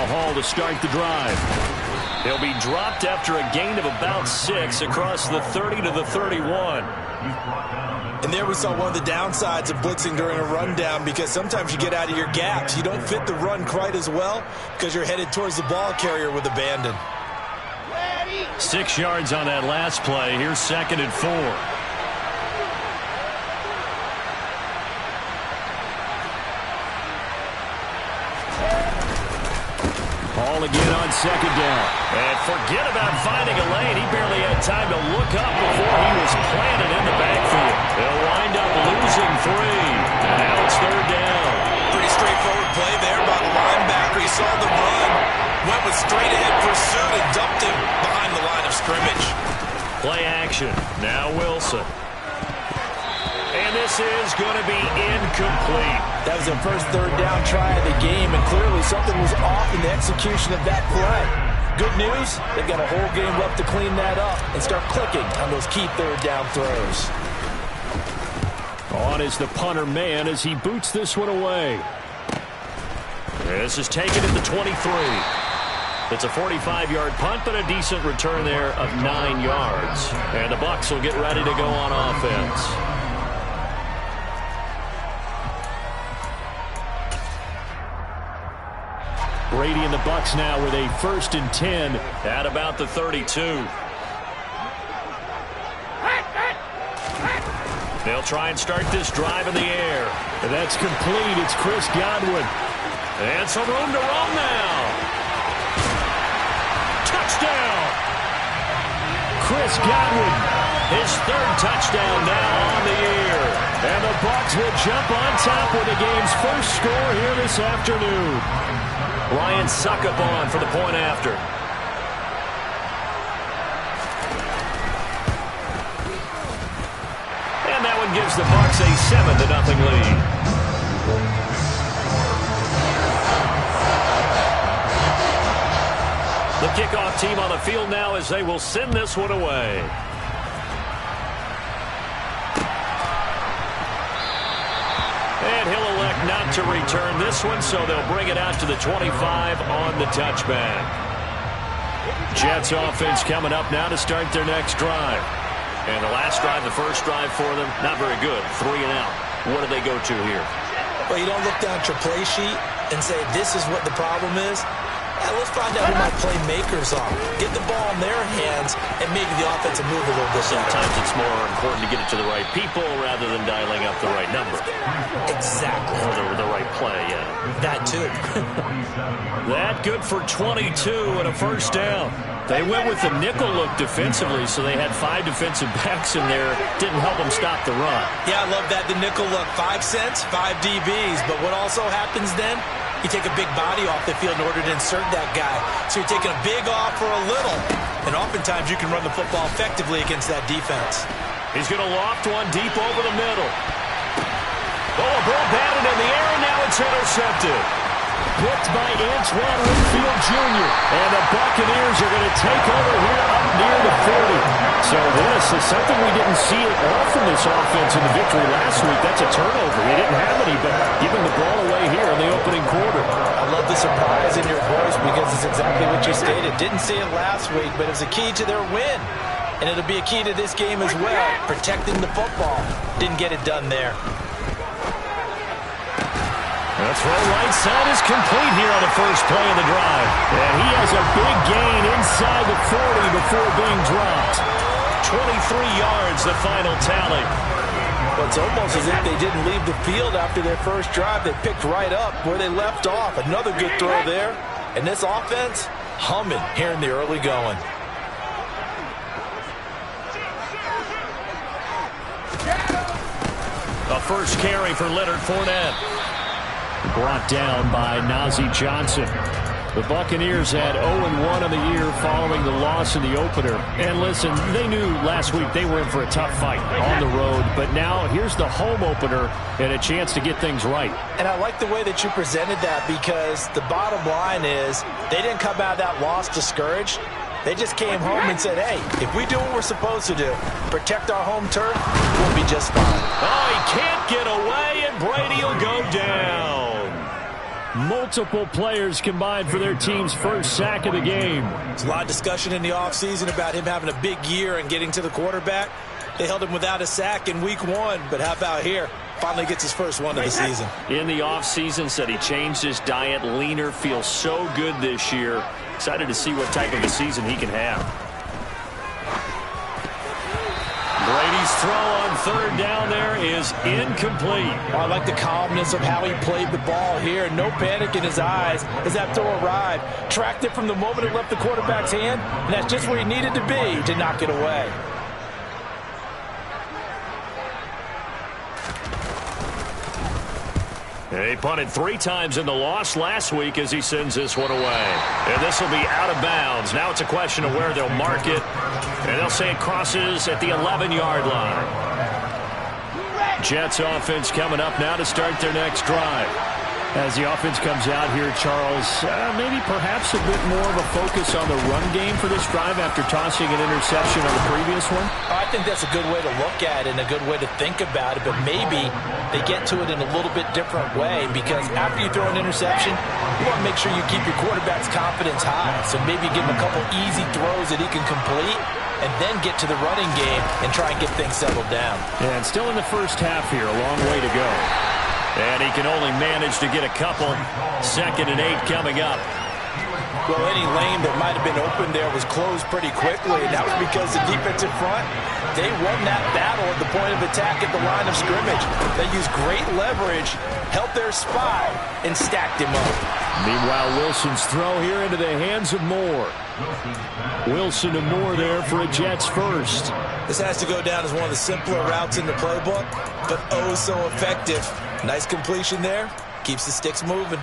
haul to start the drive. He'll be dropped after a gain of about 6 across the 30 to the 31. And there we saw one of the downsides of blitzing during a rundown, because sometimes you get out of your gaps. You don't fit the run quite as well because you're headed towards the ball carrier with abandon. 6 yards on that last play. Here's 2nd and 4. Ball again on 2nd down. And forget about finding a lane. He barely had time to look up before he was planted in the backfield. They'll wind up losing 3. And now it's 3rd down. Pretty straightforward play there by the linebacker. He saw the run, went with straight ahead pursuit, and dumped him behind the line of scrimmage. Play action. Now Wilson. And this is going to be incomplete. That was their first 3rd down try of the game, and clearly something was off in the execution of that play. Good news, they've got a whole game left to clean that up and start clicking on those key 3rd down throws. On is the punter man as he boots this one away. This is taken at the 23. It's a 45-yard punt, but a decent return there of 9 yards. And the Bucs will get ready to go on offense. Brady and the Bucs now with a 1st and 10 at about the 32. They'll try and start this drive in the air. And that's complete. It's Chris Godwin. And some room to roam now. Touchdown! Chris Godwin, his 3rd touchdown now on the year. And the Bucs will jump on top with the game's first score here this afternoon. Ryan Succop for the point after. And that one gives the Bucs a 7-0 lead. The kickoff team on the field now as they will send this one away. And he'll elect not to return this one, so they'll bring it out to the 25 on the touchback. Jets offense coming up now to start their next drive. And the last drive, the first drive for them, not very good. 3 and out. What do they go to here? Well, you don't look down at your play sheet and say, this is what the problem is. Yeah, let's find out who my playmakers are. Get the ball in their hands and maybe the offensive move a little bit better. Sometimes it's more important to get it to the right people rather than dialing up the right number. Exactly. Or the right play, yeah. That too. That good for 22 and a 1st down. They went with the nickel look defensively, so they had 5 defensive backs in there. Didn't help them stop the run. Yeah, I love that, the nickel look. 5 cents, 5 DBs. But what also happens then? You take a big body off the field in order to insert that guy. So you're taking a big off for a little. And oftentimes you can run the football effectively against that defense. He's going to loft one deep over the middle. Oh, a ball batted in the air, and now it's intercepted. Picked by Antoine Winfield Jr. And the Buccaneers are going to take over here up near the 40. So this is something we didn't see at all from this offense in the victory last week. That's a turnover. They didn't have any, but giving the ball away here in the opening quarter. I love the surprise in your voice because it's exactly what you stated. Didn't see it last week, but it was a key to their win. And it'll be a key to this game as well, protecting the football. Didn't get it done there. The throw right side is complete here on the first play of the drive. And he has a big gain inside the 40 before being dropped. 23 yards, the final tally. Well, it's almost as if they didn't leave the field after their first drive. They picked right up where they left off. Another good throw there. And this offense, humming here in the early going. A first carry for Leonard Fournette. Brought down by Najee Johnson. The Buccaneers had 0-1 on the year following the loss in the opener. And listen, they knew last week they were in for a tough fight on the road. But now here's the home opener and a chance to get things right. And I like the way that you presented that, because the bottom line is they didn't come out of that loss discouraged. They just came home and said, hey, if we do what we're supposed to do, protect our home turf, we'll be just fine. Oh, he can't get away, and Brady will go down. Multiple players combined for their team's first sack of the game. There's a lot of discussion in the offseason about him having a big year and getting to the quarterback. They held him without a sack in week 1, but how about here? Finally gets his first one of the season. In the offseason, said he changed his diet, leaner, feels so good this year. Excited to see what type of a season he can have. Brady's throw on third down there is incomplete. I like the calmness of how he played the ball here. No panic in his eyes as that throw arrived. Tracked it from the moment it left the quarterback's hand, and that's just where he needed to be to knock it away. He punted 3 times in the loss last week as he sends this one away. And this will be out of bounds. Now it's a question of where they'll mark it. And they'll say it crosses at the 11-yard line. Jets offense coming up now to start their next drive. As the offense comes out here, Charles, maybe perhaps a bit more of a focus on the run game for this drive after tossing an interception on the previous one? I think that's a good way to look at it and a good way to think about it, but maybe they get to it in a little bit different way because after you throw an interception, you want to make sure you keep your quarterback's confidence high. So maybe give him a couple easy throws that he can complete and then get to the running game and try and get things settled down. And still in the first half here, a long way to go. And he can only manage to get a couple. 2nd and 8 coming up. Well, any lane that might have been open there was closed pretty quickly, and that was because the defensive front, they won that battle at the point of attack at the line of scrimmage. They used great leverage, held their spot, and stacked him up. Meanwhile, Wilson's throw here into the hands of Moore. Wilson to Moore there for a Jets first. This has to go down as one of the simpler routes in the playbook, but oh so effective. Nice completion there. Keeps the sticks moving.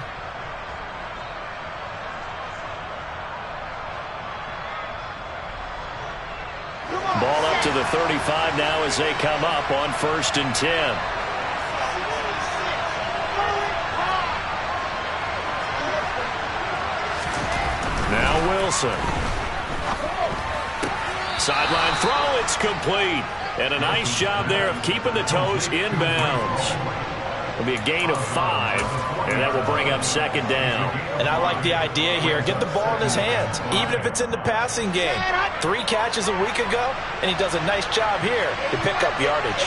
Ball up to the 35 now as they come up on 1st and 10. Now Wilson. Sideline throw, it's complete. And a nice job there of keeping the toes inbounds. It'll be a gain of 5, and that will bring up 2nd down. And I like the idea here. Get the ball in his hands, even if it's in the passing game. 3 catches a week ago, and he does a nice job here to pick up yardage.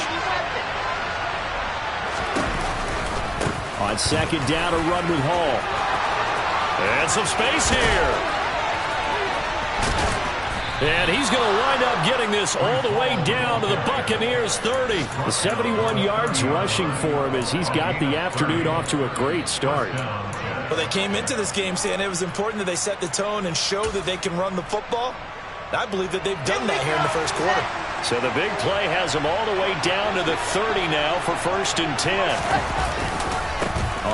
On 2nd down, a run with Hall. And some space here. And he's going to wind up getting this all the way down to the Buccaneers' 30. The 71 yards rushing for him as he's got the afternoon off to a great start. Well, they came into this game saying it was important that they set the tone and show that they can run the football. I believe that they've done that here in the first quarter. So the big play has them all the way down to the 30 now for 1st and 10.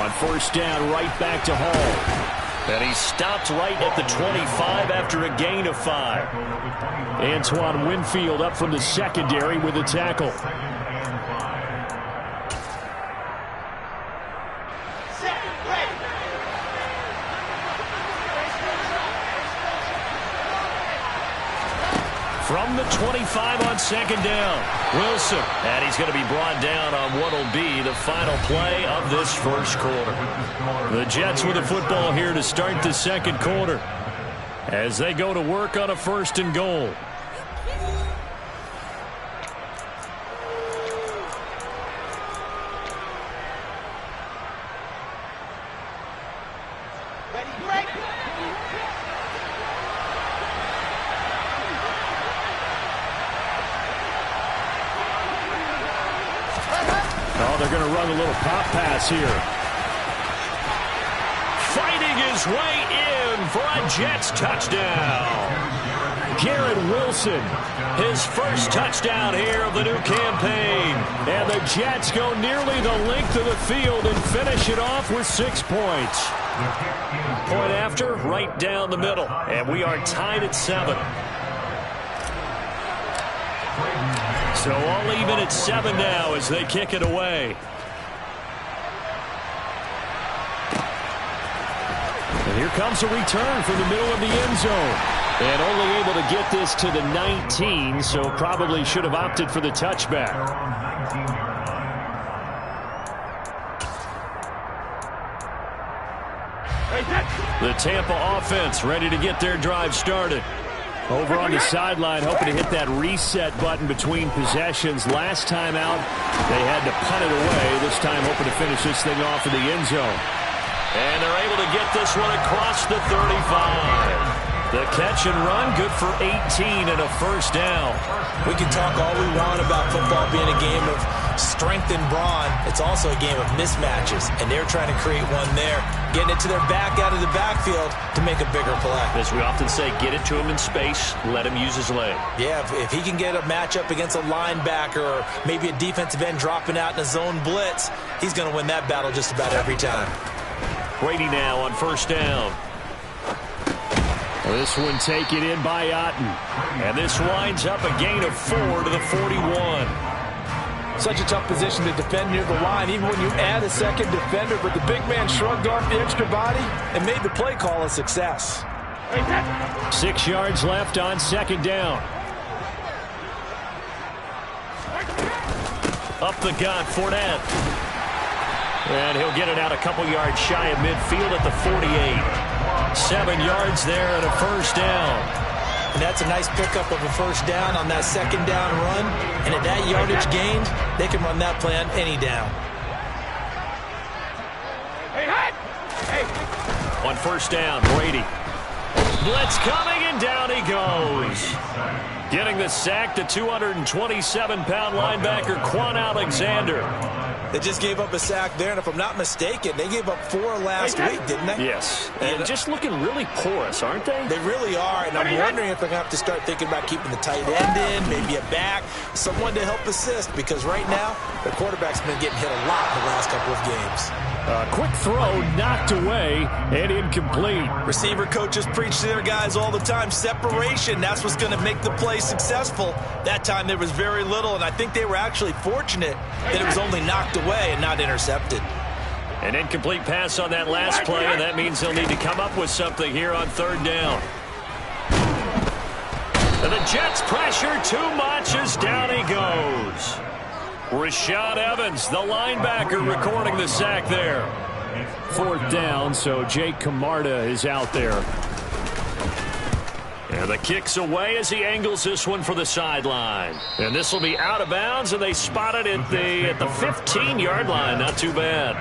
On 1st down, right back to Hall. And he stopped right at the 25 after a gain of 5. Antoine Winfield up from the secondary with a tackle. From the 25 on 2nd down, Wilson. And he's going to be brought down on what will be the final play of this first quarter. The Jets with the football here to start the 2nd quarter as they go to work on a 1st and goal. Oh, they're going to run a little pop pass here. Fighting his way in for a Jets touchdown. Garrett Wilson, his first touchdown here of the new campaign. And the Jets go nearly the length of the field and finish it off with 6 points. Point after, right down the middle. And we are tied at 7. So all even at 7 now as they kick it away. And here comes a return from the middle of the end zone. And only able to get this to the 19, so probably should have opted for the touchback. The Tampa offense ready to get their drive started. Over on the sideline, hoping to hit that reset button between possessions. Last time out, they had to punt it away. This time, hoping to finish this thing off in the end zone. And they're able to get this one across the 35. The catch and run, good for 18 and a first down. We can talk all we want about football being a game of strength and brawn. It's also a game of mismatches, and they're trying to create one there, getting it to their back out of the backfield to make a bigger play. As we often say, get it to him in space, let him use his leg. Yeah, if he can get a matchup against a linebacker or maybe a defensive end dropping out in a zone blitz, he's going to win that battle just about every time. Brady now on first down. This one taken in by Otten. And this winds up a gain of 4 to the 41. Such a tough position to defend near the line, even when you add a second defender. But the big man shrugged off the extra body and made the play call a success. 6 yards left on second down. Up the gut, Fournette. And he'll get it out a couple yards shy of midfield at the 48. 7 yards there and a first down. And that's a nice pickup of a first down on that second down run. And at that yardage gained, they can run that play on any down. On first down, Brady. Blitz coming, and down he goes. Getting the sack, the 227-pound linebacker, Quan Alexander. They just gave up a sack there, and if I'm not mistaken, they gave up 4 last week, didn't they? Yes, and just looking really porous, aren't they? They really are, and I'm wondering if they're going to have to start thinking about keeping the tight end in, maybe a back, someone to help assist, because right now, the quarterback's been getting hit a lot in the last couple of games. Quick throw, knocked away, and incomplete. Receiver coaches preach to their guys all the time. Separation, that's what's going to make the play successful. That time there was very little, and I think they were actually fortunate that it was only knocked away and not intercepted. An incomplete pass on that last play, and that means they'll need to come up with something here on third down. And the Jets pressure too much as down he goes. Rashad Evans, the linebacker, recording the sack there. Fourth down, so Jake Camarda is out there. And the kick's away as he angles this one for the sideline. And this will be out of bounds, and they spot it at the 15-yard line. Not too bad.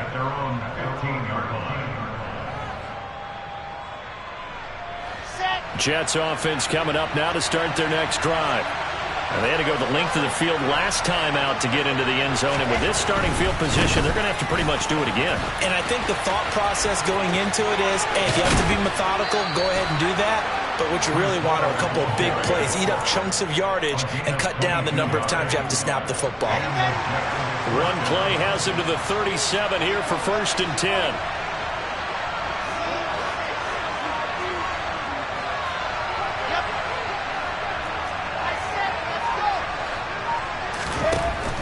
Jets offense coming up now to start their next drive. And they had to go the length of the field last time out to get into the end zone. And with this starting field position, they're going to have to pretty much do it again. And I think the thought process going into it is, hey, if you have to be methodical, go ahead and do that. But what you really want are a couple of big plays. Eat up chunks of yardage and cut down the number of times you have to snap the football. One play has him to the 37 here for 1st and 10.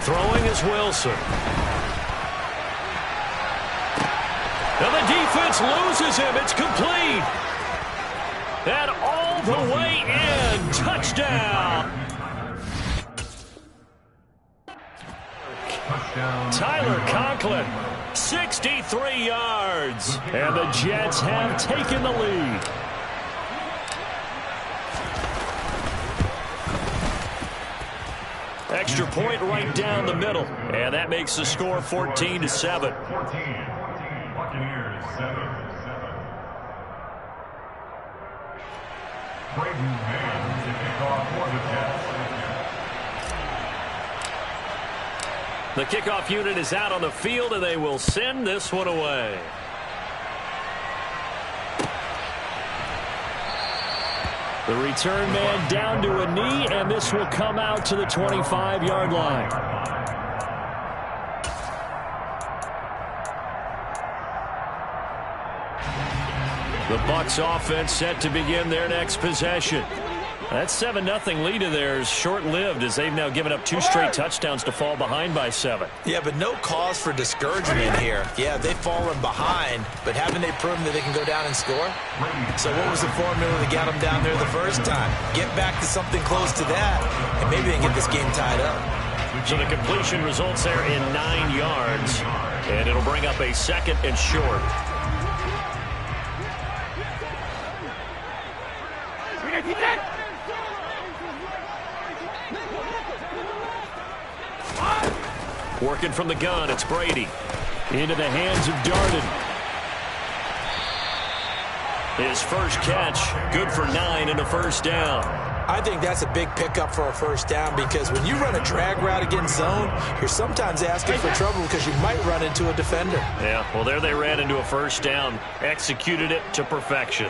Throwing is Wilson. And the defense loses him. It's complete. And all the way in. Touchdown. Tyler Conklin, 63 yards. And the Jets have taken the lead. Extra point right down the middle. And that makes the score 14-7. 14. Buccaneers 7. Brayden Mann to kick off for the Jets. The kickoff unit is out on the field, and they will send this one away. The return man down to a knee, and this will come out to the 25-yard line. The Bucs offense set to begin their next possession. That 7-0 lead of theirs short-lived as they've now given up 2 straight touchdowns to fall behind by 7. Yeah, but no cause for discouragement here. Yeah, they've fallen behind, but haven't they proven that they can go down and score? So what was the formula that got them down there the first time? Get back to something close to that, and maybe they can get this game tied up. So the completion results there in 9 yards, and it'll bring up a 2nd and short. Working from the gun, it's Brady. Into the hands of Darden. His first catch, good for 9 and a first down. I think that's a big pickup for a first down because when you run a drag route against zone, you're sometimes asking for trouble because you might run into a defender. Yeah, well, there they ran into a first down. Executed it to perfection.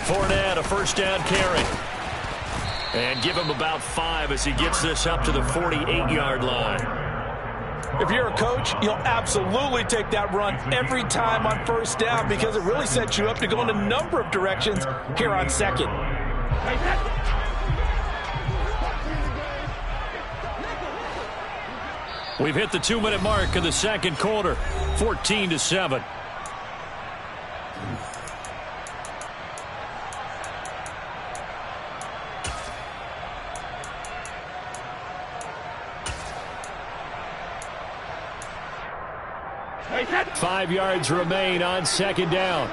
Fournette, a first down carry. And give him about 5 as he gets this up to the 48-yard line. If you're a coach, you'll absolutely take that run every time on first down because it really sets you up to go in a number of directions here on second. We've hit the 2-minute mark of the second quarter, 14-7. Five yards remain on second down.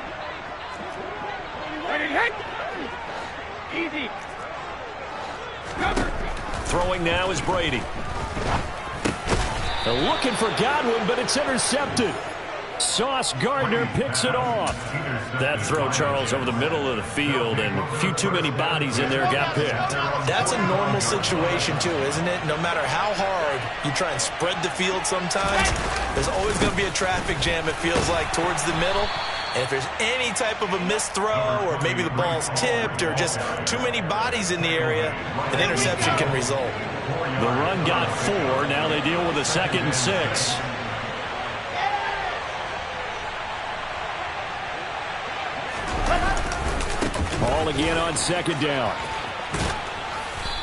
Throwing now is Brady. They're looking for Godwin, but it's intercepted. Sauce Gardner picks it off. That throw, Charles, over the middle of the field, and a few too many bodies in there got picked. That's a normal situation, too, isn't it? No matter how hard you try and spread the field sometimes, there's always going to be a traffic jam, it feels like, towards the middle. And if there's any type of a missed throw or maybe the ball's tipped or just too many bodies in the area, an interception can result. The run got 4. Now they deal with a 2nd and 6. Ball again on second down.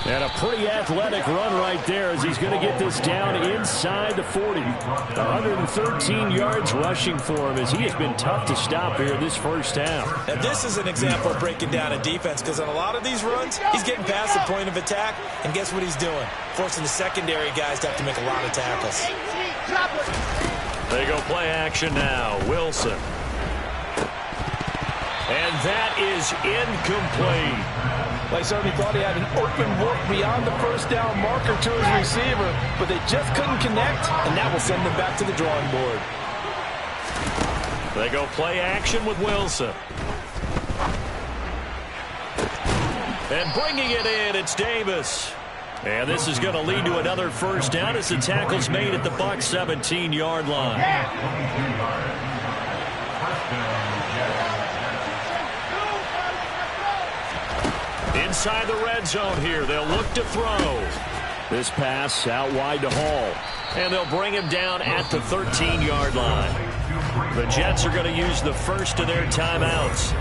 And a pretty athletic run right there as he's going to get this down inside the 40. 113 yards rushing for him as he has been tough to stop here in this first half. Now this is an example of breaking down a defense because on a lot of these runs, he's getting past the point of attack, and guess what he's doing? Forcing the secondary guys to have to make a lot of tackles. They go play action now. Wilson. And that is incomplete. They certainly thought he had an open look beyond the first down marker to his receiver, but they just couldn't connect, and that will send them back to the drawing board. They go play action with Wilson. And bringing it in, it's Davis. And this is going to lead to another first down as the tackle's made at the Bucs 17-yard line. Inside the red zone here. They'll look to throw. This pass out wide to Hall. And they'll bring him down at the 13-yard line. The Jets are going to use the first of their timeouts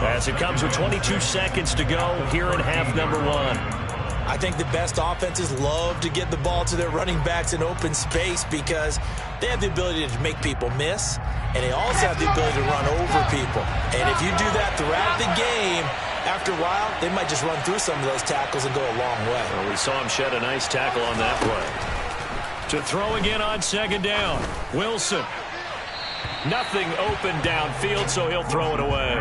as it comes with 22 seconds to go here in half number 1. I think the best offenses love to get the ball to their running backs in open space because they have the ability to make people miss, and they also have the ability to run over people. And if you do that throughout the game, after a while, they might just run through some of those tackles and go a long way. Well, we saw him shed a nice tackle on that play. To throw again on second down, Wilson. Nothing open downfield, so he'll throw it away.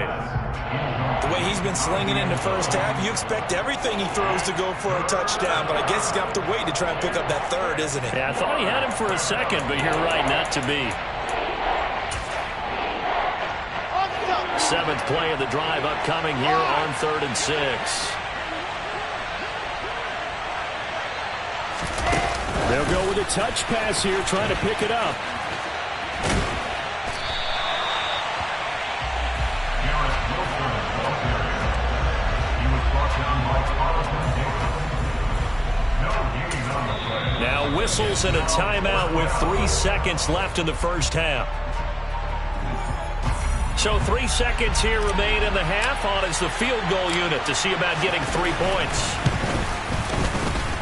The way he's been slinging in the first half, you expect everything he throws to go for a touchdown, but I guess he's got to wait to try and pick up that third, isn't he? Yeah, I thought he had him for a second, but you're right, not to be. 7th play of the drive upcoming here on 3rd and 6. They'll go with a touch pass here, trying to pick it up. Now whistles and a timeout with 3 seconds left in the first half. So 3 seconds here remain in the half on as the field goal unit to see about getting 3 points.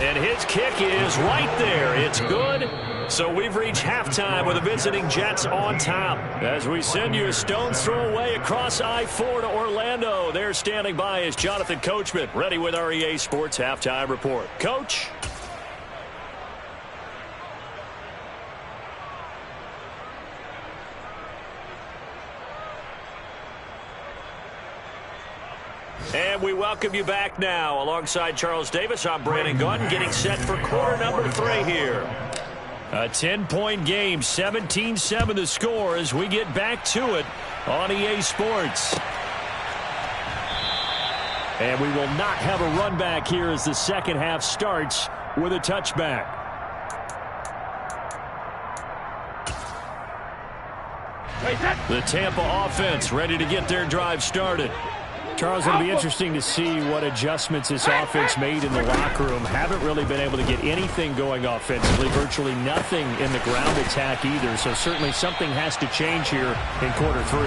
And his kick is right there. It's good. So we've reached halftime with the visiting Jets on top. As we send you a stone's throw away across I-4 to Orlando. There standing by is Jonathan Coachman, ready with our EA Sports Halftime Report. Coach? And And we welcome you back now. Alongside Charles Davis, I'm Brandon Gunn, getting set for quarter number 3 here. A 10-point game, 17-7 the score as we get back to it on EA Sports. And we will not have a run back here as the second half starts with a touchback. The Tampa offense ready to get their drive started. Charles, it'll be interesting to see what adjustments this offense made in the locker room. Haven't really been able to get anything going offensively, virtually nothing in the ground attack either. So certainly something has to change here in quarter 3.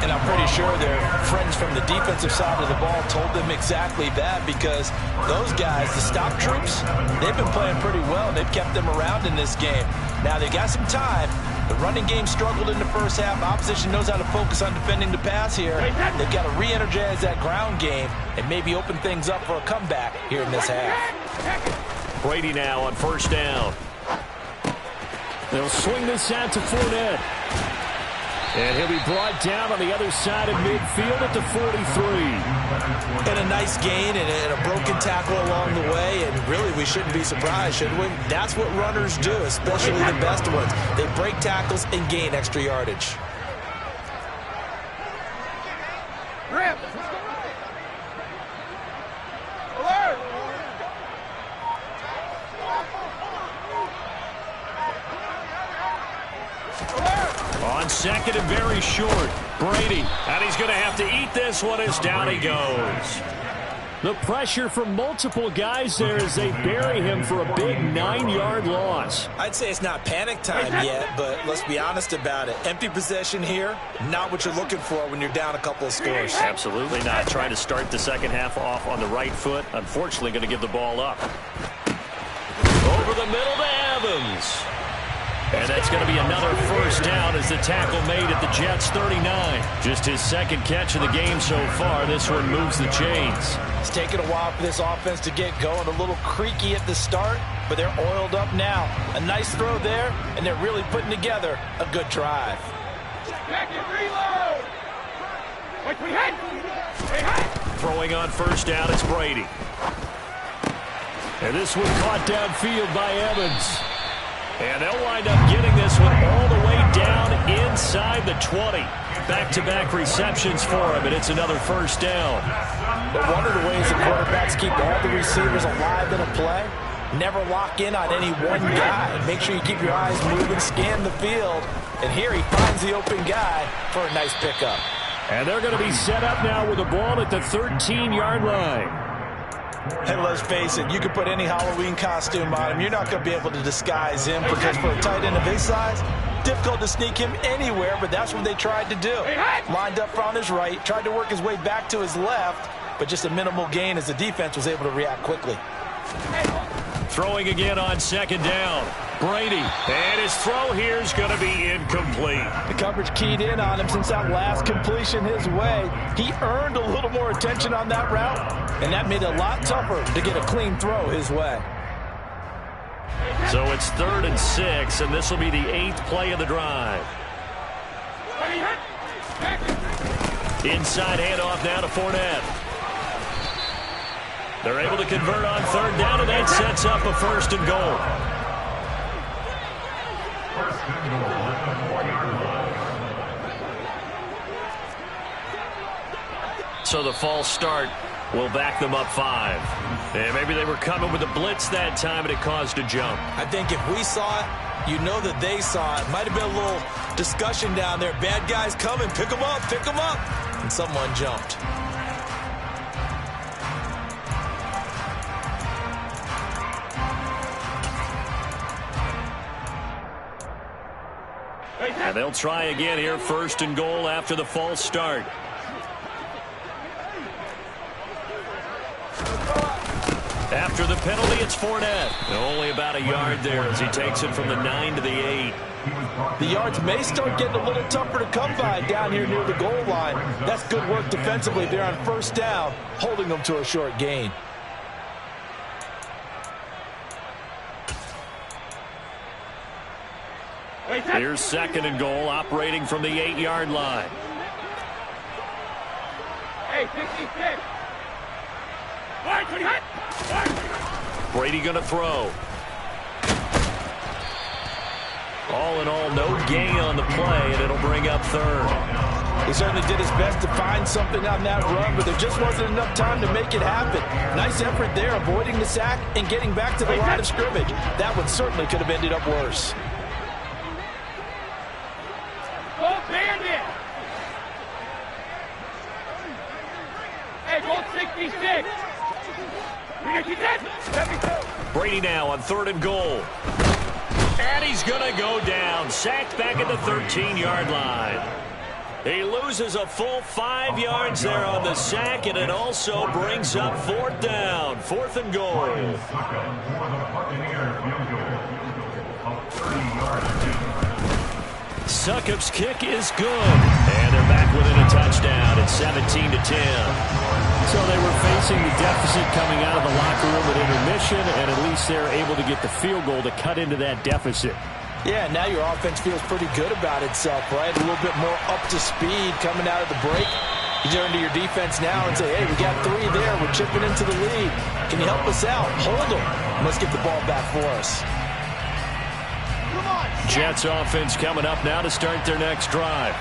And I'm pretty sure their friends from the defensive side of the ball told them exactly that, because those guys, the stop troops, they've been playing pretty well. They've kept them around in this game. Now they got some time. The running game struggled in the first half. Opposition knows how to focus on defending the pass here. They've got to re-energize that ground game and maybe open things up for a comeback here in this half. Brady now on first down. They'll swing this out to Fournette. And he'll be brought down on the other side of midfield at the 43. And a nice gain and a broken tackle along the way. And really, we shouldn't be surprised, should we? That's what runners do, especially the best ones. They break tackles and gain extra yardage. Rip! Alert! On second and very short, Brady. And he's going to have to eat this one as down he goes. The pressure from multiple guys there as they bury him for a big 9-yard loss. I'd say it's not panic time yet, but let's be honest about it. Empty possession here, not what you're looking for when you're down a couple of scores. Absolutely not. Trying to start the second half off on the right foot. Unfortunately, going to give the ball up. Over the middle to Evans. And that's going to be another first down as the tackle made at the Jets' 39. Just his second catch of the game so far. This one moves the chains. It's taken a while for this offense to get going. A little creaky at the start, but they're oiled up now. A nice throw there, and they're really putting together a good drive. Back and reload! Wait, we hit! Throwing on first down, it's Brady. And this one caught downfield by Evans. And they'll wind up getting this one all the way down inside the 20. Back-to-back receptions for him, and it's another first down. But one of the ways the quarterbacks keep all the receivers alive in a play, never lock in on any one guy. Make sure you keep your eyes moving, scan the field. And here he finds the open guy for a nice pickup. And they're going to be set up now with the ball at the 13-yard line. And let's face it, you can put any Halloween costume on him. You're not going to be able to disguise him, because for a tight end of his size, difficult to sneak him anywhere, but that's what they tried to do. Lined up on his right, tried to work his way back to his left, but just a minimal gain as the defense was able to react quickly. Throwing again on second down. Brady, and his throw here is going to be incomplete. The coverage keyed in on him since that last completion his way. He earned a little more attention on that route, and that made it a lot tougher to get a clean throw his way. So it's 3rd and 6, and this will be the 8th play of the drive. Inside handoff now to Fournette. They're able to convert on 3rd down, and that sets up a 1st and goal. So the false start will back them up 5. And maybe they were coming with a blitz that time, and it caused a jump. I think if we saw it, you know that they saw it. Might have been a little discussion down there. Bad guys coming. Pick them up. Pick them up. And someone jumped. And they'll try again here, 1st and goal after the false start. After the penalty, it's Fournette. Only about a yard there as he takes it from the 9 to the 8. The yards may start getting a little tougher to come by down here near the goal line. That's good work defensively there on 1st down, holding them to a short gain. Here's 2nd and goal, operating from the 8-yard line. Hey, 66. Brady going to throw. All in all, no gain on the play, and it'll bring up third. He certainly did his best to find something on that run, but there just wasn't enough time to make it happen. Nice effort there, avoiding the sack and getting back to the line of scrimmage. That one certainly could have ended up worse. Go Bandit! Hey, go 66! Brady now on 3rd and goal. And he's going to go down. Sacked back at the 13-yard line. He loses a full 5 yards there on the sack, and it also brings up 4th down. 4th and goal. Succop's kick is good. And they're back within a touchdown at 17-10. So they were facing the deficit coming out of the locker room at intermission, and at least they're able to get the field goal to cut into that deficit. Yeah, now your offense feels pretty good about itself, right? A little bit more up to speed coming out of the break. You turn to your defense now and say, hey, we got 3 there. We're chipping into the lead. Can you help us out? Hold them. Let's get the ball back for us. Jets offense coming up now to start their next drive.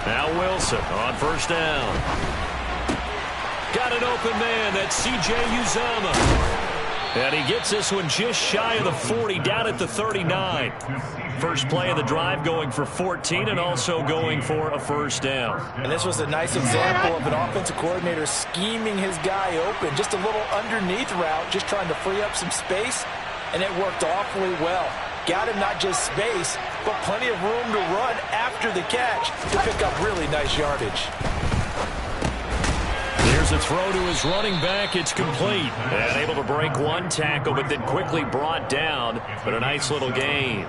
Now Wilson on 1st down. Got an open man. That's C.J. Uzomah. And he gets this one just shy of the 40, down at the 39. First play of the drive going for 14 and also going for a 1st down. And this was a nice example of an offensive coordinator scheming his guy open. Just a little underneath route, just trying to free up some space, and it worked awfully well. Got him not just space, but plenty of room to run after the catch to pick up really nice yardage. Here's a throw to his running back. It's complete. And able to break one tackle, but then quickly brought down. But a nice little gain.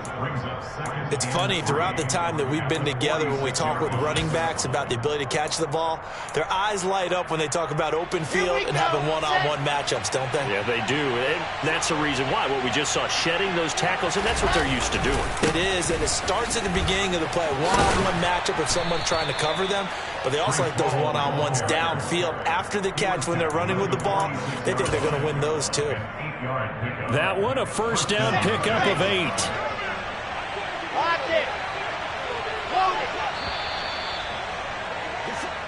It's funny, throughout the time that we've been together, when we talk with running backs about the ability to catch the ball, their eyes light up when they talk about open field and having one-on-one matchups, don't they? Yeah, they do. And that's the reason why. What we just saw, shedding those tackles, and that's what they're used to doing. It is, and it starts at the beginning of the play. One-on-one matchup with someone trying to cover them, but they also like those one-on-ones downfield after the catch when they're running with the ball. They think they're going to win those too. That one, a 1st down pickup of 8.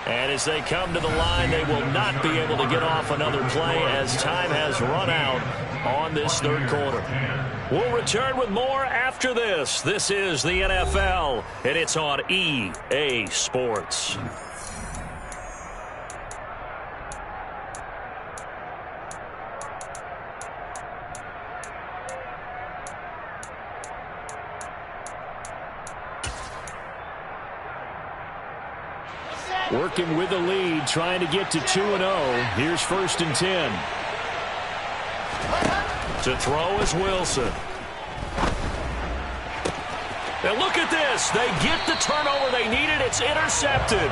And as they come to the line, they will not be able to get off another play as time has run out on this 3rd quarter. We'll return with more after this. This is the NFL, and it's on EA Sports. Working with the lead, trying to get to 2-0. Here's 1st and 10. To throw is Wilson. And look at this. They get the turnover they needed. It's intercepted.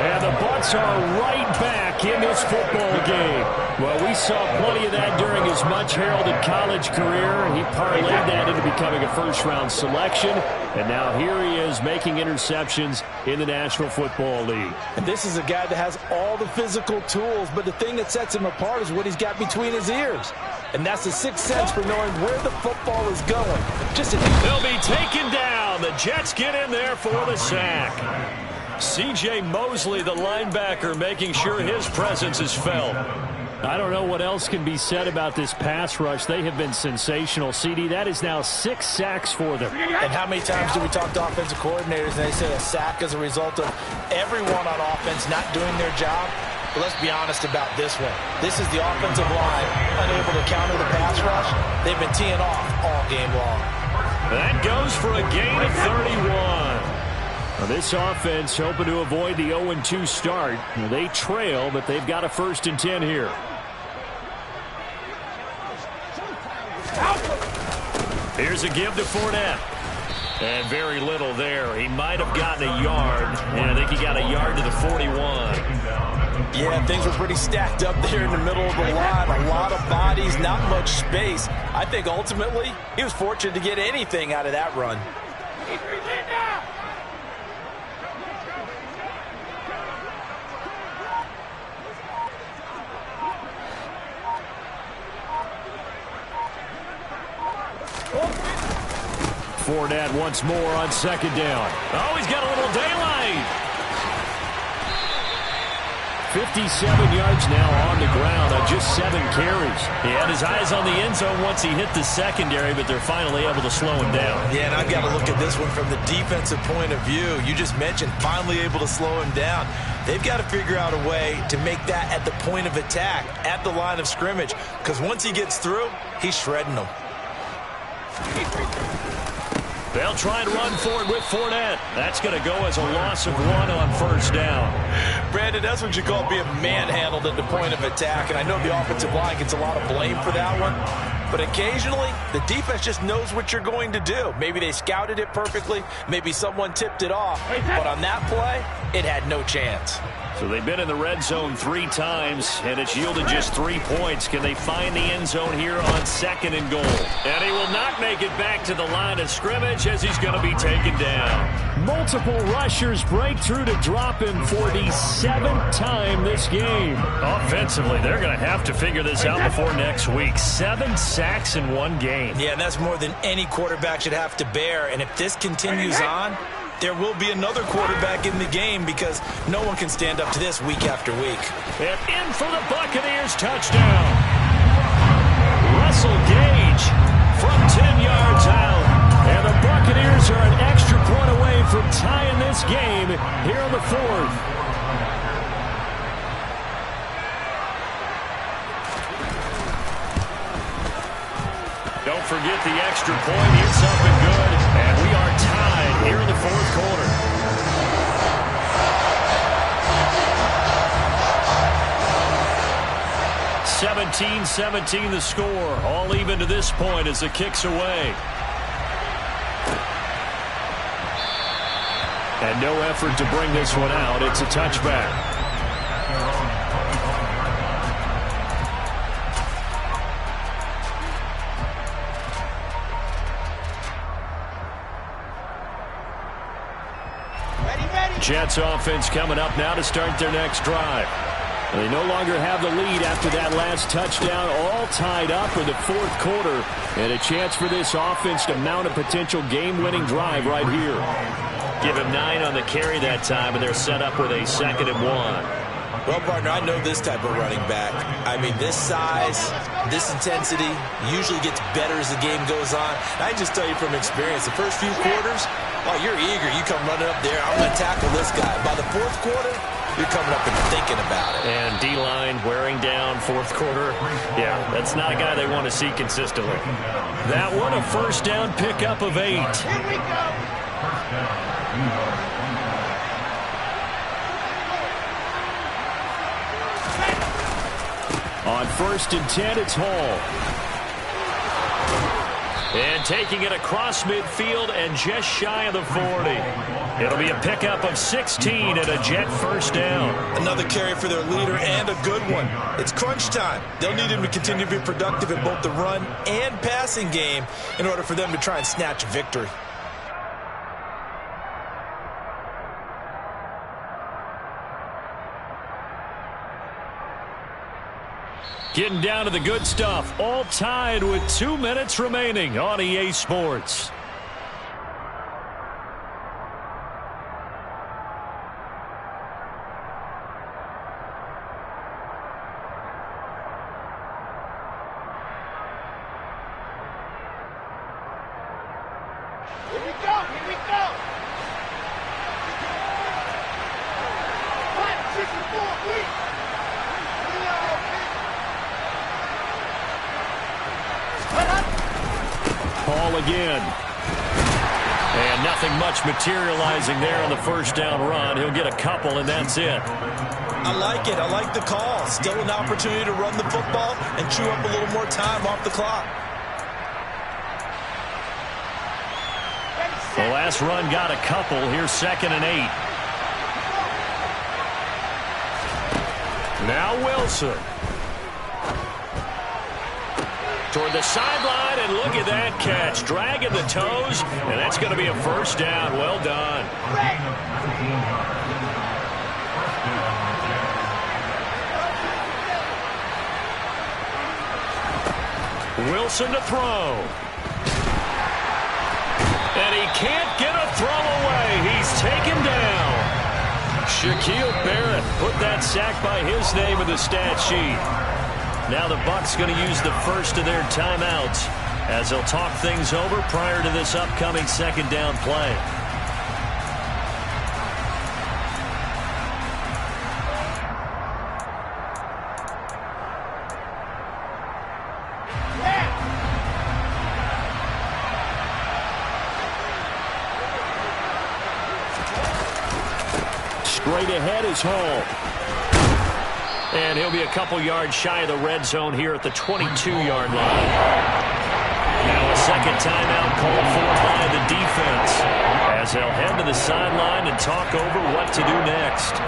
And the Bucs are right back in this football game. Well, we saw plenty of that during his much-heralded college career. He parlayed that into becoming a first-round selection. And now here he is making interceptions in the National Football League. And this is a guy that has all the physical tools, but the thing that sets him apart is what he's got between his ears. And that's the sixth sense for knowing where the football is going. They'll be taken down. The Jets get in there for the sack. C.J. Mosley, the linebacker, making sure his presence is felt. I don't know what else can be said about this pass rush. They have been sensational. CD, that is now 6 sacks for them. And how many times do we talk to offensive coordinators and they say a sack is a result of everyone on offense not doing their job? But let's be honest about this one. This is the offensive line unable to counter the pass rush. They've been teeing off all game long. That goes for a gain of 31. Now this offense hoping to avoid the 0-2 start. They trail, but they've got a 1st and 10 here. Here's a give to Fournette. And very little there. He might have gotten a yard. And I think he got a yard to the 41. Yeah, things were pretty stacked up there in the middle of the line. A lot of bodies, not much space. I think ultimately he was fortunate to get anything out of that run. Fournette once more on second down. Oh, he's got a little daylight. 57 yards now on the ground on just 7 carries. He had his eyes on the end zone once he hit the secondary, but they're finally able to slow him down. Yeah, and I've got to look at this one from the defensive point of view. You just mentioned finally able to slow him down. They've got to figure out a way to make that at the point of attack, at the line of scrimmage, because once he gets through, he's shredding them. They'll try and run for it with Fournette. That's going to go as a loss of 1 on first down. Brandon, that's what you call being manhandled at the point of attack, and I know the offensive line gets a lot of blame for that one, but occasionally the defense just knows what you're going to do. Maybe they scouted it perfectly, maybe someone tipped it off, but on that play, it had no chance. So they've been in the red zone 3 times, and it's yielded just 3 points. Can they find the end zone here on 2nd and goal? And he will not make it back to the line of scrimmage as he's going to be taken down. Multiple rushers break through to drop him for the 7th time this game. Offensively, they're going to have to figure this out before next week. 7 sacks in 1 game. Yeah, and that's more than any quarterback should have to bear. And if this continues on, there will be another quarterback in the game because no one can stand up to this week after week. And in for the Buccaneers touchdown. Russell Gage from 10 yards out. And the Buccaneers are an extra point away from tying this game here in the 4th. Don't forget the extra point. It's up and good. And we are tied here in the 4th quarter. (17-17) the score. All even to this point as the kick's away. And no effort to bring this one out. It's a touchback. Jets offense coming up now to start their next drive. They no longer have the lead after that last touchdown, all tied up for the 4th quarter, and a chance for this offense to mount a potential game-winning drive right here. Give him 9 on the carry that time, and they're set up with a 2nd and 1. Well, partner, I know this type of running back. I mean, this size, this intensity usually gets better as the game goes on. I just tell you from experience, the first few quarters, oh, you're eager. You come running up there, I'm going to tackle this guy. By the 4th quarter, you're coming up and thinking about it. And D-line wearing down 4th quarter. Yeah, that's not a guy they want to see consistently. That one, a first down pickup of 8. Here we go. On 1st and 10, it's Hall. And taking it across midfield and just shy of the 40. It'll be a pickup of 16 and a Jet first down. Another carry for their leader and a good one. It's crunch time. They'll need him to continue to be productive in both the run and passing game in order for them to try and snatch a victory. Getting down to the good stuff. All tied with 2 minutes remaining on EA Sports. Here we go. Here we go. 5, 6, and 4, please. Ball again. And nothing much materializing there on the first down run. He'll get a couple, and that's it. I like it. I like the call. Still an opportunity to run the football and chew up a little more time off the clock. The last run got a couple. Here's 2nd and 8. Now Wilson. Toward the sideline, and look at that catch. Dragging the toes, and that's going to be a first down. Well done. Wilson to throw. And he can't get a throw away. He's taken down. Shaquille Barrett put that sack by his name in the stat sheet. Now the Bucs going to use the first of their timeouts as they'll talk things over prior to this upcoming second down play. Straight ahead is Hall. And he'll be a couple yards shy of the red zone here at the 22-yard line. Now a second timeout called for by the defense as they'll head to the sideline and talk over what to do next.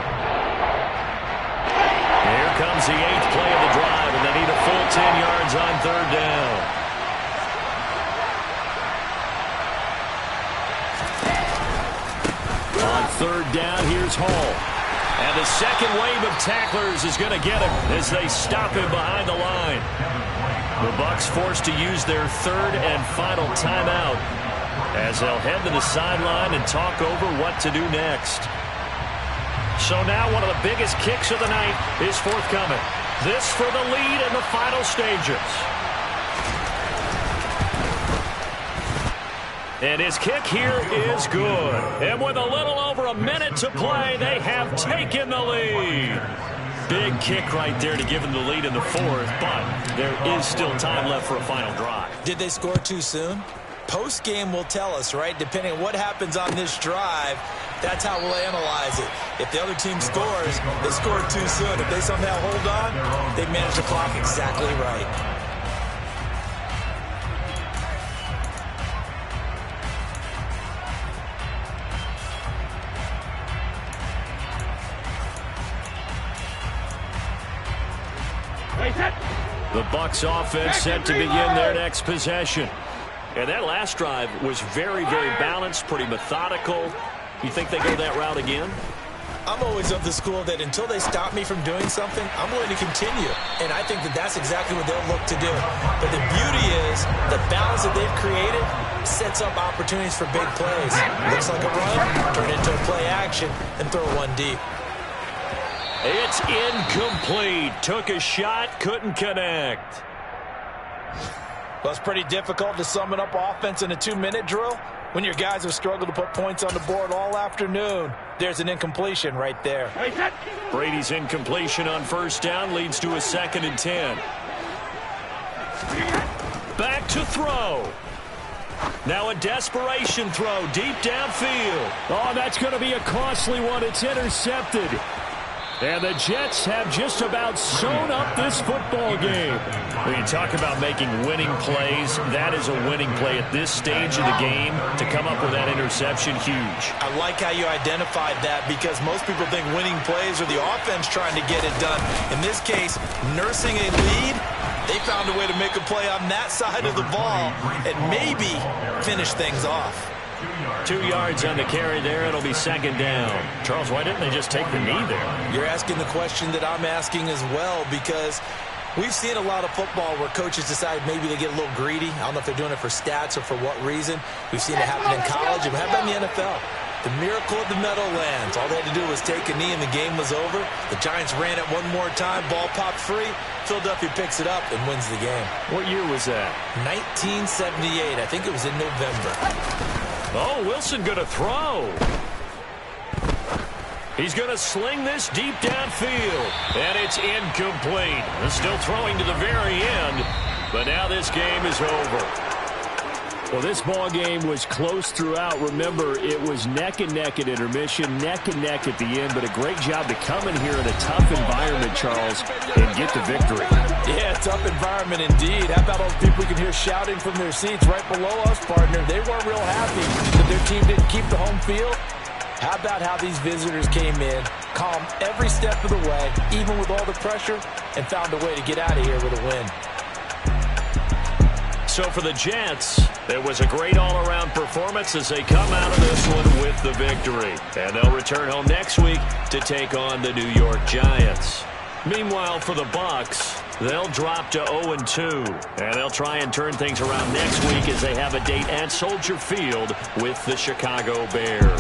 Here comes the 8th play of the drive, and they need a full 10 yards on third down. On third down, here's Hall. And the second wave of tacklers is going to get him as they stop him behind the line. The Bucs forced to use their third and final timeout as they'll head to the sideline and talk over what to do next. So now one of the biggest kicks of the night is forthcoming. This for the lead in the final stages. And his kick here is good. And with a little over a minute to play, they have taken the lead. Big kick right there to give them the lead in the fourth, but there is still time left for a final drive. Did they score too soon? Post-game will tell us, right? Depending on what happens on this drive, that's how we'll analyze it. If the other team scores, they scored too soon. If they somehow hold on, they manage the clock exactly right. The Bucs offense set to begin their next possession. And that last drive was very, very balanced, pretty methodical. You think they go that route again? I'm always of the school that until they stop me from doing something, I'm going to continue. And I think that that's exactly what they'll look to do. But the beauty is the balance that they've created sets up opportunities for big plays. Looks like a run, turn it into a play action, and throw one deep. It's incomplete. Took a shot, couldn't connect. Well, it's pretty difficult to sum it up offense in a 2-minute drill when your guys have struggled to put points on the board all afternoon. There's an incompletion right there. Brady's incompletion on first down leads to a 2nd and 10. Back to throw. Now a desperation throw deep downfield. Oh, that's going to be a costly one. It's intercepted. And the Jets have just about sewn up this football game. When you talk about making winning plays, that is a winning play at this stage of the game. To come up with that interception, huge. I like how you identified that because most people think winning plays are the offense trying to get it done. In this case, nursing a lead, they found a way to make a play on that side of the ball and maybe finish things off. 2 yards on the carry there. It'll be 2nd down. Charles, why didn't they just take the knee there? You're asking the question that I'm asking as well because we've seen a lot of football where coaches decide maybe they get a little greedy. I don't know if they're doing it for stats or for what reason. We've seen it happen in college and how about in the NFL? The miracle of the Meadowlands. All they had to do was take a knee and the game was over. The Giants ran it one more time. Ball popped free. Philadelphia picks it up and wins the game. What year was that? 1978. I think it was in November. Oh, Wilson going to throw. He's going to sling this deep downfield. And it's incomplete. They're still throwing to the very end. But now this game is over. Well, this ball game was close throughout. Remember, it was neck and neck at intermission, neck and neck at the end. But a great job to come in here in a tough environment, Charles, and get the victory. Yeah, tough environment indeed. How about all the people we can hear shouting from their seats right below us, partner? They weren't real happy that their team didn't keep the home field. How about how these visitors came in, calm every step of the way, even with all the pressure, and found a way to get out of here with a win. So for the Jets, it was a great all-around performance as they come out of this one with the victory. And they'll return home next week to take on the New York Giants. Meanwhile, for the Bucs, they'll drop to 0-2. And they'll try and turn things around next week as they have a date at Soldier Field with the Chicago Bears.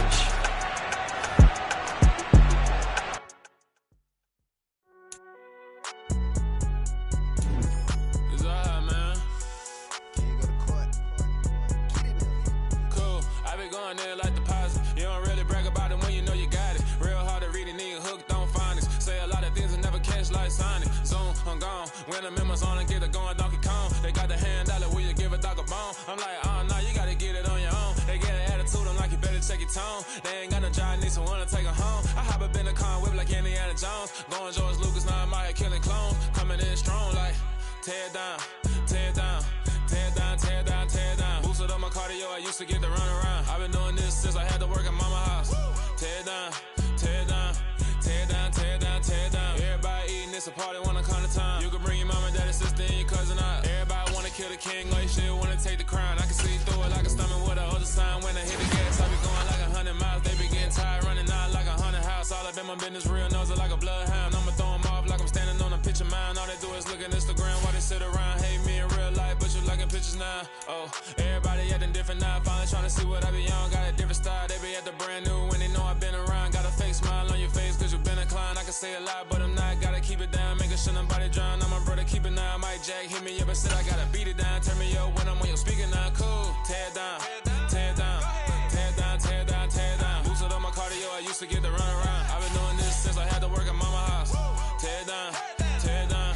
When the members on and get it going Donkey Kong, they got the hand out like, will you give a dog a bone? I'm like, oh no, you gotta get it on your own. They get an attitude, I'm like, you better check your tone. They ain't got no job, need someone to take her home. I hop up in the car and whip like Indiana Jones. Going George Lucas, now I'm out here killing clones. Coming in strong like, tear down, tear down, tear down, tear down, tear down. Boosted up my cardio, I used to get to run around. I've been doing this since I had to work at mama house. Tear down, tear down, tear down, tear down, tear down. Everybody eating, it's a party, wanna come to time. You can bring your mama, daddy, sister, and your cousin out. Everybody wanna kill the king, like shit, wanna take the crown. I can see through it like a stomach with a other sign. When I hit the gas, I be going like 100 miles. They be getting tired, running out like 100 house. All up in my business, real nose it like a bloodhound. I'ma throw them off like I'm standing on a picture mound. All they do is look at Instagram while they sit around. Hate me in real life, but you liking pictures now. Oh, everybody acting different now. Finally trying to see what I be on. Got a different style, they be at the brand new when they know I've been around. Got a fake smile on your face cause you been inclined. I can say a lot, but I'm not. Gotta keep it down, making sure nobody drown. I'm my brother, keep it now. Mike Jack hit me up and said I gotta beat it down. Turn me up when I'm on your speaker now. Cool, tear down, tear down, tear down, tear down, tear down. Boosted up my cardio, I used to get to run around. I've been doing this since I had to work at mama house. Tear down, tear down,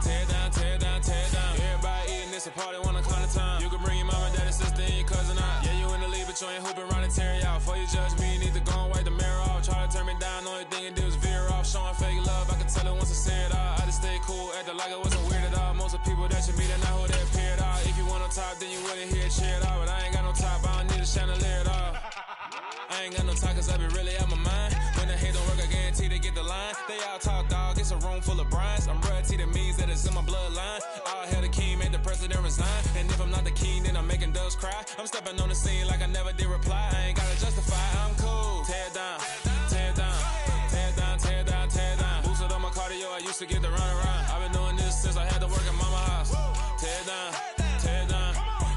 tear down, tear down, tear down. Everybody eating, it's a party, wanna come to time. You can bring your mama, daddy, sister, and your cousin out. Yeah, you in the league, but you ain't hooping around and tear out. Before you judge me, you need to go and wipe the mirror off. Try to turn me down, only thing you do is veer off. Showing fake love, I can tell it once I say it all. I just stay cool, acting like I wasn't weird at all. Most of the people that you meet are not who they appear at all. If you want on top, then you wouldn't hear it cheer at all. But I ain't got no top, I don't need a chandelier at all. I ain't got no time cause I be really out my mind. When the hate don't work, I guarantee they get the line. They all talk dog, it's a room full of brines. I'm royalty, that means that it's in my bloodline. All hail the king, made the president resign. And if I'm not the king, then I'm making doves cry. I'm stepping on the scene like I never did reply. I ain't gotta justify, I'm cool. Tear down, tear down, tear down, tear down, tear down. Boosted up my cardio, I used to get to run around. I've been doing this since I had to work at mama house. Tear down, tear down,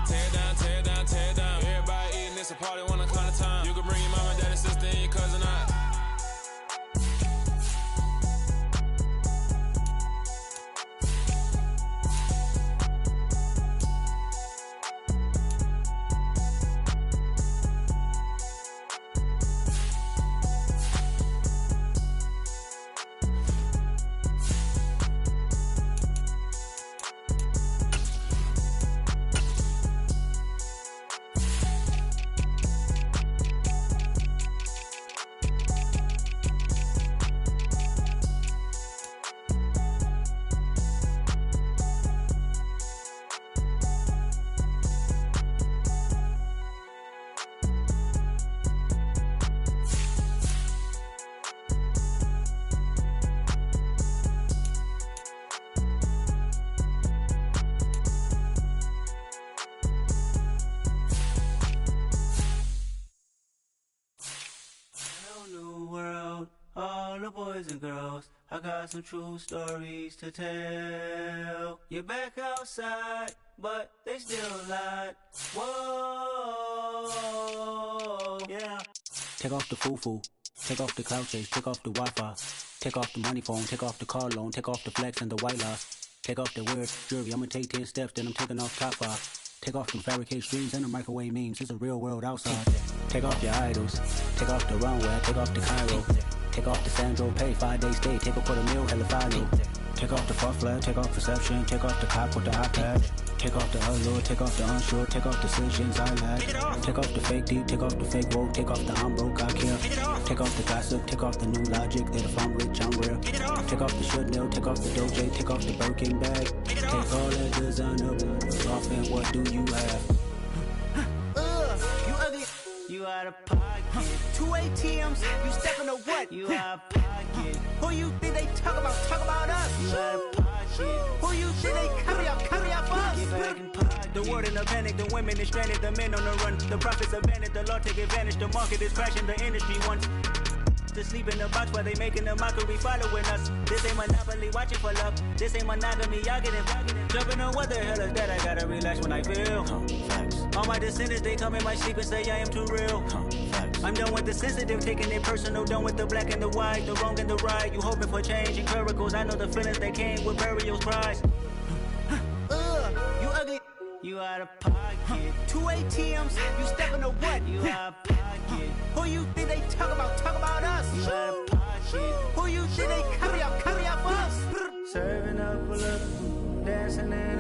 tear down, tear down, tear down. Everybody eating, it's a party, wanna come to time. You can bring your mama, daddy, sister, and your cousin out. All the boys and girls, I got some true stories to tell. You're back outside, but they still lied. Whoa, yeah. Take off the foo-foo, take off the cloud chase, take off the Wi-Fi, take off the money phone, take off the car loan, take off the flex and the white loss, take off the weird jewelry. I'ma take 10 steps, then I'm taking off top 5. Take off them fabricated streams and the microwave memes. It's a real world outside. Take off your idols, take off the runway, take off the Cairo, take off the Sandro pay, 5-day stay, take a $250,000, hella follow. Take off the far flag, take off perception, take off the cop with the iPad. Take off the allure, take off the unsure, take off decisions I lack. Take off the fake deep, take off the fake woke, take off the I'm broke, I care. Take off the gossip, take off the new logic that if I'm rich, I'm real. Take off the Chanel, take off the Doja, take off the Birkin bag. Take all that designer off and what do you have? You ugly. You out of pocket. 2 ATMs, you stepping to what? You out of pocket. Who you think they talk about us? You out of pocket. Who you think they carry out us? Get back in pocket. The world in a panic, the women is stranded, the men on the run. The profits abandoned, the law take advantage. The market is crashing, the industry wants to sleep in the box while they making a mockery following us. This ain't Monopoly, watching for love. This ain't monogamy, y'all getting jumping on what the hell is that? I gotta relax when I feel. All my descendants, they come in my sleep and say I am too real. I'm done with the sensitive, taking it personal. Done with the black and the white, the wrong and the right. You hoping for change and miracles. I know the feelings that came with burial cries. You ugly. You out of pocket. 2 ATMs, you stepping to what? You out of pocket. Who you think they talk about us? You out of pocket. Who you think they carry out us? Serving up a look, dancing in